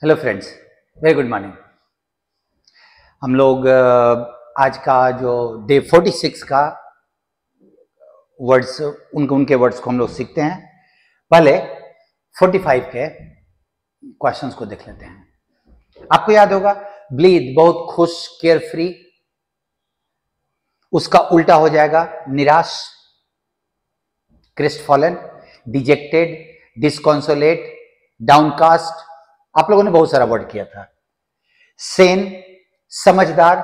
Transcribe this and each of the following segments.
Hello friends, very good morning. हम लोग आज का जो डे 46 का वर्ड्स उनके वर्ड्स को हम लोग सीखते हैं। पहले 45 के क्वेश्चंस को देख लेते हैं। आपको याद होगा ब्लीड बहुत खुश, केयर फ्री, उसका उल्टा हो जाएगा निराश, क्रिस्टफॉलन, डिजेक्टेड, डिस्कॉन्सोलेट, डाउनकास्ट। आप लोगों ने बहुत सारा वर्ड किया था। सेन समझदार,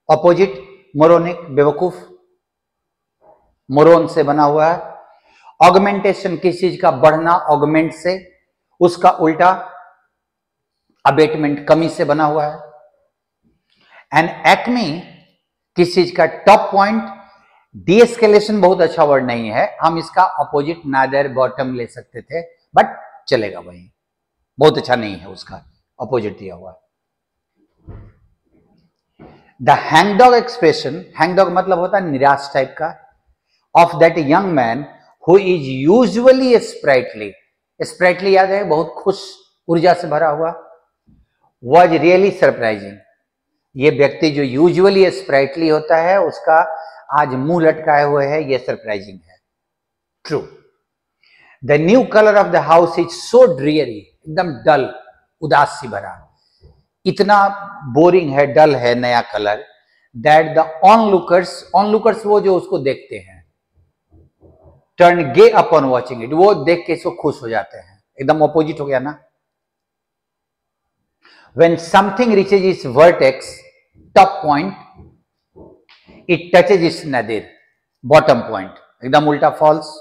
अपोजिट मोरोनिक बेवकूफ, मोरोन से बना हुआ है। ऑगमेंटेशन किस चीज का बढ़ना, ऑगमेंट से, उसका उल्टा अबेटमेंट कमी से बना हुआ है। एंड एक्मी किस चीज का टॉप पॉइंट। डीएस्केलेशन बहुत अच्छा वर्ड नहीं है, हम इसका अपोजिट नादर बॉटम ले सकते थे, बट चलेगा, वही बहुत अच्छा नहीं है, उसका अपोजिट दिया हुआ। द हैंगडॉग एक्सप्रेशन, हैंगडॉग मतलब होता है निराश टाइप का, of that young man who is usually sprightly. Sprightly याद है, बहुत खुश, ऊर्जा से भरा हुआ। वॉज रियली सरप्राइजिंग, ये व्यक्ति जो यूजुअली स्प्राइटली होता है उसका आज मुंह लटकाए हुए है, ये सरप्राइजिंग है। True. The new colour of the house is so dreary, एकदम डल, उदास सी भरा, इतना बोरिंग है, डल है नया कलर। दैट द ऑनलुकर्स वो जो उसको देखते हैं, turn gay upon watching it, वो देख के इसको खुश हो जाते हैं। एकदम ऑपोजिट हो गया ना। When something reaches its vertex, top point, it touches its nadir, bottom point, एकदम उल्टा, falls.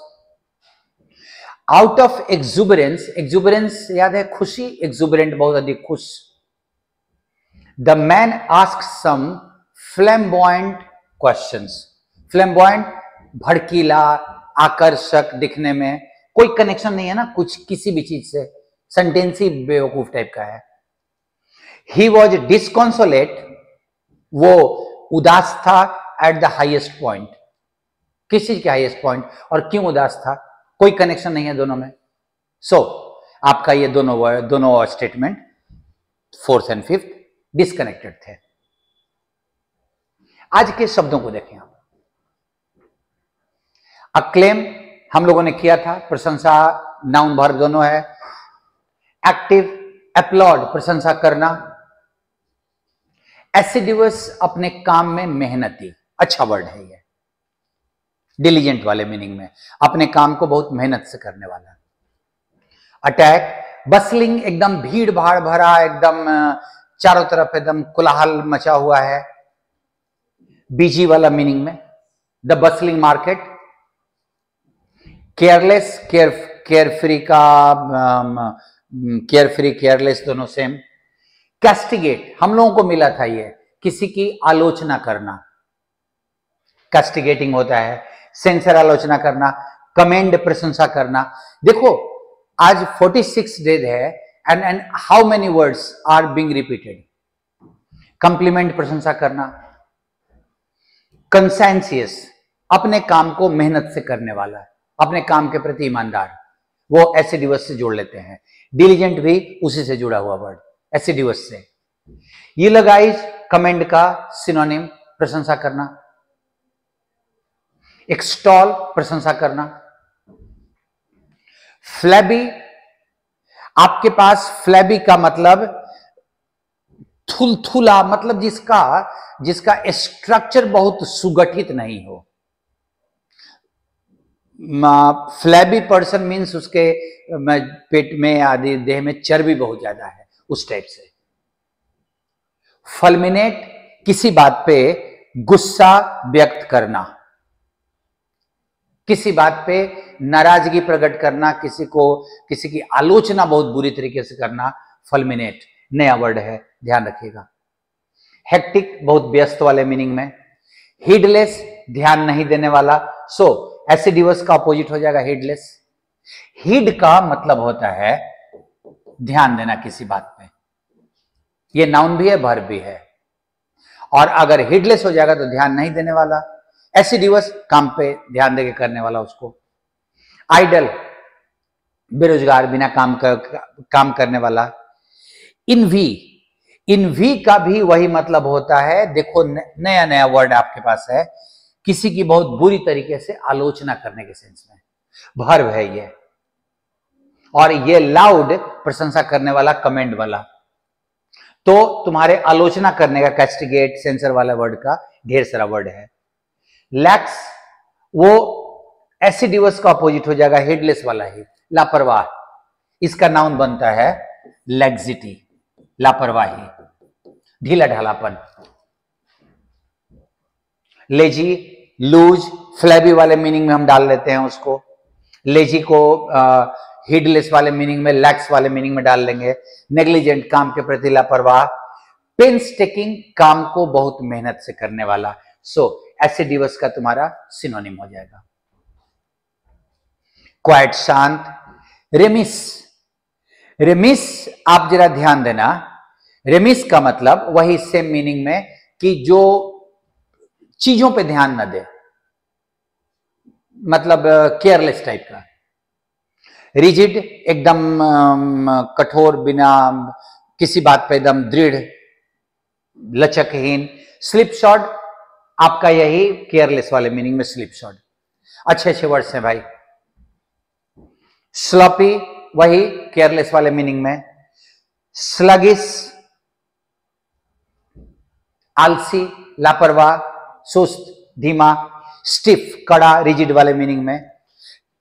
Out of exuberance, exuberance याद है खुशी, एक्सुबरेंट बहुत अधिक खुश। The man ask some flamboyant questions, flamboyant भड़कीला, आकर्षक दिखने में, कोई कनेक्शन नहीं है ना कुछ किसी भी चीज से, सेंटेंसी बेवकूफ टाइप का है। ही वॉज डिस्कॉन्सोलेट, वो उदास था, एट द हाइएस्ट पॉइंट, किस चीज के हाईएस्ट पॉइंट और क्यों उदास था, कोई कनेक्शन नहीं है दोनों में। सो आपका ये दोनों statement fourth and fifth disconnected थे। आज के शब्दों को देखें आप। अक्लेम हम लोगों ने किया था, प्रशंसा, नाउन वर्ब दोनों है। एक्टिव, एप्लॉड, प्रशंसा करना। एसिडिवस, अपने काम में मेहनती, अच्छा वर्ड है ये, डिलीजेंट वाले मीनिंग में, अपने काम को बहुत मेहनत से करने वाला। अटैक, बसलिंग, एकदम भीड़ भाड़ भरा, एकदम चारों तरफ एकदम कोलाहल मचा हुआ है, बिजी वाला मीनिंग में, the bustling market. Careless, carefree का केयरफ्री, केयरलेस दोनों सेम। कैस्टिगेट, हम लोगों को मिला था ये, किसी की आलोचना करना, कैस्टिगेटिंग होता है, सेंसर आलोचना करना, कमेंड प्रशंसा करना। देखो आज 46 डेज है, and how many words are being repeated. Compliment, प्रशंसा करना। कंसेंसियस, अपने काम को मेहनत से करने वाला, अपने काम के प्रति ईमानदार, वो एसिडिवस से जोड़ लेते हैं। डिलीजेंट भी उसी से जुड़ा हुआ वर्ड, एसिडिवस से। यूलोगाइज, कमेंड का सिनोनिम, प्रशंसा करना। एक्सटॉल, प्रशंसा करना। फ्लैबी, आपके पास फ्लैबी का मतलब थुलथुला, मतलब जिसका स्ट्रक्चर बहुत सुगठित नहीं हो। फ्लैबी पर्सन मीन्स उसके पेट में आदि देह में चर्बी बहुत ज्यादा है, उस टाइप से। फलमिनेट, किसी बात पे गुस्सा व्यक्त करना, किसी बात पे नाराजगी प्रकट करना, किसी की आलोचना बहुत बुरी तरीके से करना, फलमिनेट नया वर्ड है, ध्यान रखिएगा। हेक्टिक, बहुत व्यस्त वाले मीनिंग में। हीडलेस, ध्यान नहीं देने वाला। सो एसिडिवस का अपोजिट हो जाएगा हीडलेस। हीड का मतलब होता है ध्यान देना किसी बात पे, ये नाउन भी है, वर्ब भी है। और अगर हीडलेस हो जाएगा तो ध्यान नहीं देने वाला। एसिडिवस, काम पे ध्यान देके करने वाला उसको। आइडल, बेरोजगार, बिना काम करने वाला। इन वी, इन वी का भी वही मतलब होता है। देखो नया नया वर्ड आपके पास है, किसी की बहुत बुरी तरीके से आलोचना करने के सेंस में वर्ब है ये, और ये लाउड प्रशंसा करने वाला, कमेंट वाला। तो तुम्हारे आलोचना करने का कैस्टिगेट, सेंसर वाला वर्ड का ढेर सारा वर्ड है। लैक्स वो एसिडिवस का अपोजिट हो जाएगा, हेडलेस वाला ही, लापरवाह। इसका नाउन बनता है लैक्सिटी, लापरवाही, ढीला ढालापन। लेजी, लूज, फ्लैबी वाले मीनिंग में हम डाल लेते हैं उसको। लेजी को हेडलेस वाले मीनिंग में, लैक्स वाले मीनिंग में डाल लेंगे। नेग्लिजेंट, काम के प्रति लापरवाह। पेंसटेकिंग, काम को बहुत मेहनत से करने वाला। सो एसिडिवस का तुम्हारा सिनोनिम हो जाएगा। क्वाइट, शांत। रेमिस, रेमिस आप जरा ध्यान देना, रेमिस का मतलब वही सेम मीनिंग में कि जो चीजों पे ध्यान न दे, मतलब केयरलेस टाइप का। रिजिड, एकदम कठोर, बिना किसी बात पे एकदम दृढ़, लचकहीन। स्लिप शॉट आपका यही केयरलेस वाले मीनिंग में स्लिप शॉट। अच्छे अच्छे वर्ड्स हैं भाई। स्लॉपी वही केयरलेस वाले मीनिंग में। स्लगिस, आलसी, लापरवाह, सुस्त, धीमा। स्टिफ, कड़ा, रिजिड वाले मीनिंग में।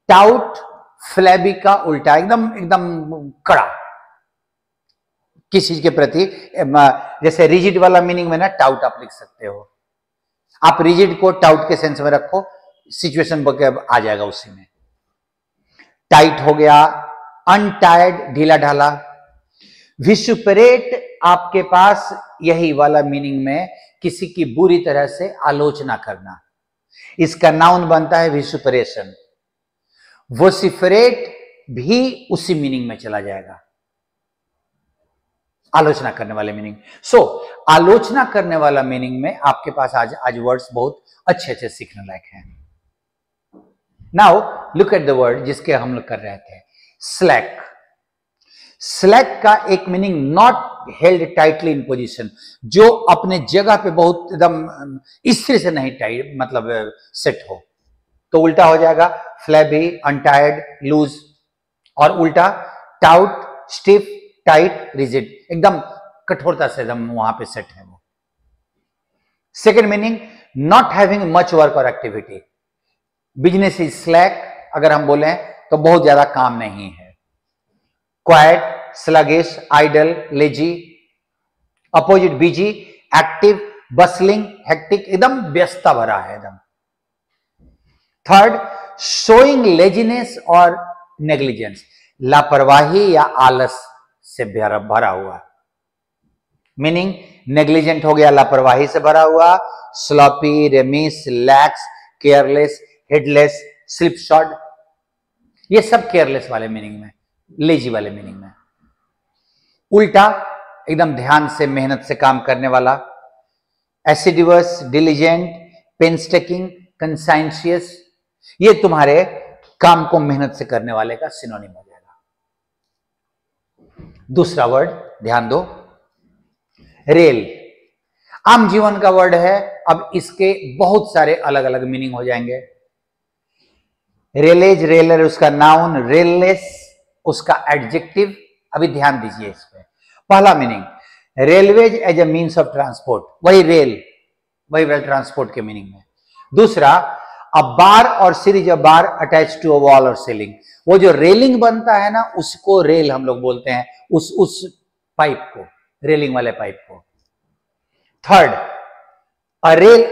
टाउट, फ्लैबी का उल्टा, एकदम एकदम कड़ा किसी चीज के प्रति। जैसे रिजिड वाला मीनिंग में ना टाउट आप लिख सकते हो। आप रिजिड को टाउट के सेंस में रखो, सिचुएशन आ जाएगा उसी में। टाइट हो गया, अनटायर्ड, ढीला ढाला। विसुपरेट आपके पास यही वाला मीनिंग में किसी की बुरी तरह से आलोचना करना। इसका नाउन बनता है विसुपरेशन। वोसिफरेट भी उसी मीनिंग में चला जाएगा, आलोचना करने वाले मीनिंग। सो आलोचना करने वाला मीनिंग में आपके पास आज वर्ड्स बहुत अच्छे अच्छे सीखने लायक हैं। Now look at the word जिसके हम लोग कर रहे थे, स्लैक। स्लैक का एक meaning not held tightly in position, जो अपने जगह पे बहुत एकदम स्थिर से नहीं टाइट, मतलब सेट हो। तो उल्टा हो जाएगा फ्लैबी, अनटायर्ड, लूज। और उल्टा टाउट, स्टिफ, टाइट, रिजिड, एकदम कठोरता से एकदम वहां पे सेट है वो। Second meaning, not having much work और एक्टिविटी। बिजनेस इज स्लैक, अगर हम बोलें तो बहुत ज्यादा काम नहीं है। Quiet, sluggish, idle, lazy. Opposite busy, active, bustling, hectic, एकदम व्यस्तता भरा है एकदम। थर्ड, शोइंग लेजीनेस और नेग्लिजेंस, लापरवाही या आलस से भरा हुआ। मीनिंग नेग्लिजेंट हो गया, लापरवाही से भरा हुआ। Sloppy, remiss, lax, careless, heedless, slipshod, ये सब केयरलेस वाले मीनिंग में, लेजी वाले मीनिंग में। उल्टा, एकदम ध्यान से, मेहनत से काम करने वाला। एसिडिवस, डिलीजेंट, पेंसटेकिंग, कंसाइंशियस, ये तुम्हारे काम को मेहनत से करने वाले का सिनोनिम हो जाएगा। दूसरा वर्ड ध्यान दो, रेल। आम जीवन का वर्ड है, अब इसके बहुत सारे अलग अलग मीनिंग हो जाएंगे। रेलेज, रेलर उसका नाउन, रेललेस उसका एडजेक्टिव। अभी ध्यान दीजिए इस पे। पहला meaning, railways as a means of transport, वही रेल, वही रेल ट्रांसपोर्ट के मीनिंग में। दूसरा, अ बार और series of bar attach to a wall और सीलिंग, वो जो रेलिंग बनता है ना उसको रेल हम लोग बोलते हैं, उस पाइप को, रेलिंग वाले पाइप को। थर्ड, अ रेल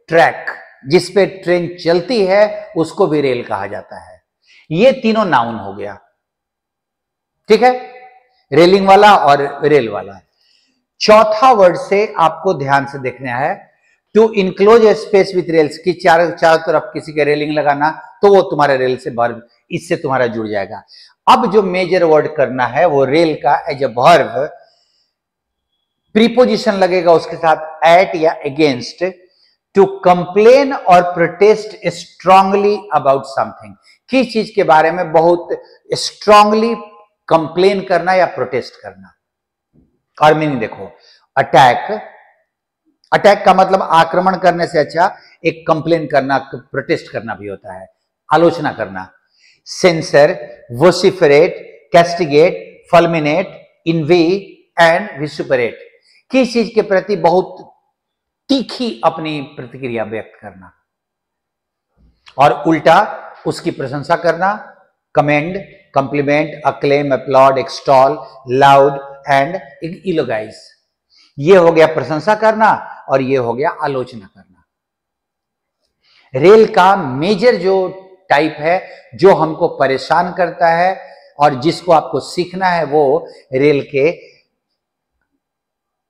ट्रैक, जिसपे ट्रेन चलती है उसको भी रेल कहा जाता है। ये तीनों नाउन हो गया, ठीक है, रेलिंग वाला और रेल वाला। चौथा वर्ड से आपको ध्यान से देखना है, to enclose a space with rails, की चारों तरफ किसी के रेलिंग लगाना, तो वो तुम्हारे रेल से वर्ब, इससे तुम्हारा जुड़ जाएगा। अब जो मेजर वर्ड करना है वो रेल का एज ए वर्ब, प्रीपोजिशन लगेगा उसके साथ एट या अगेंस्ट, टू कंप्लेन और प्रोटेस्ट स्ट्रांगली अबाउट समथिंग, किस चीज के बारे में बहुत स्ट्रांगली कंप्लेन करना या प्रोटेस्ट करना। और मीनिंग देखो, अटैक, अटैक का मतलब आक्रमण करने से अच्छा एक कंप्लेन करना, प्रोटेस्ट करना भी होता है, आलोचना करना। सेंसर, वोसिफरेट, कैस्टिगेट, फल्मिनेट, इनवी एंड विसुपरेट, किस चीज के प्रति बहुत तीखी अपनी प्रतिक्रिया व्यक्त करना, और उल्टा उसकी प्रशंसा करना, commend, compliment, acclaim, applaud, extol, laud and eulogise. ये हो गया प्रशंसा करना और ये हो गया आलोचना करना। रेल का मेजर जो टाइप है जो हमको परेशान करता है और जिसको आपको सीखना है, वो रेल के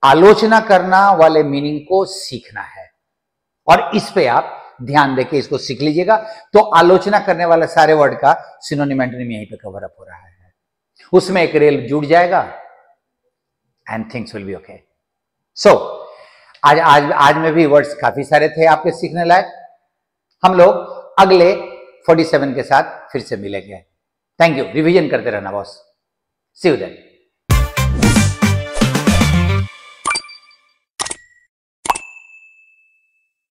आलोचना करना वाले मीनिंग को सीखना है, और इस पे आप ध्यान देके इसको सीख लीजिएगा। तो आलोचना करने वाले सारे वर्ड का सिनोनिम एंटोनिम यहीं पे कवर अप हो रहा है, उसमें एक रेल जुड़ जाएगा and things will be okay. So आज में भी वर्ड्स काफी सारे थे आपके सीखने लायक। हम लोग अगले 47 के साथ फिर से मिलेंगे। Thank you. रिवीजन करते रहना बॉस। C you then.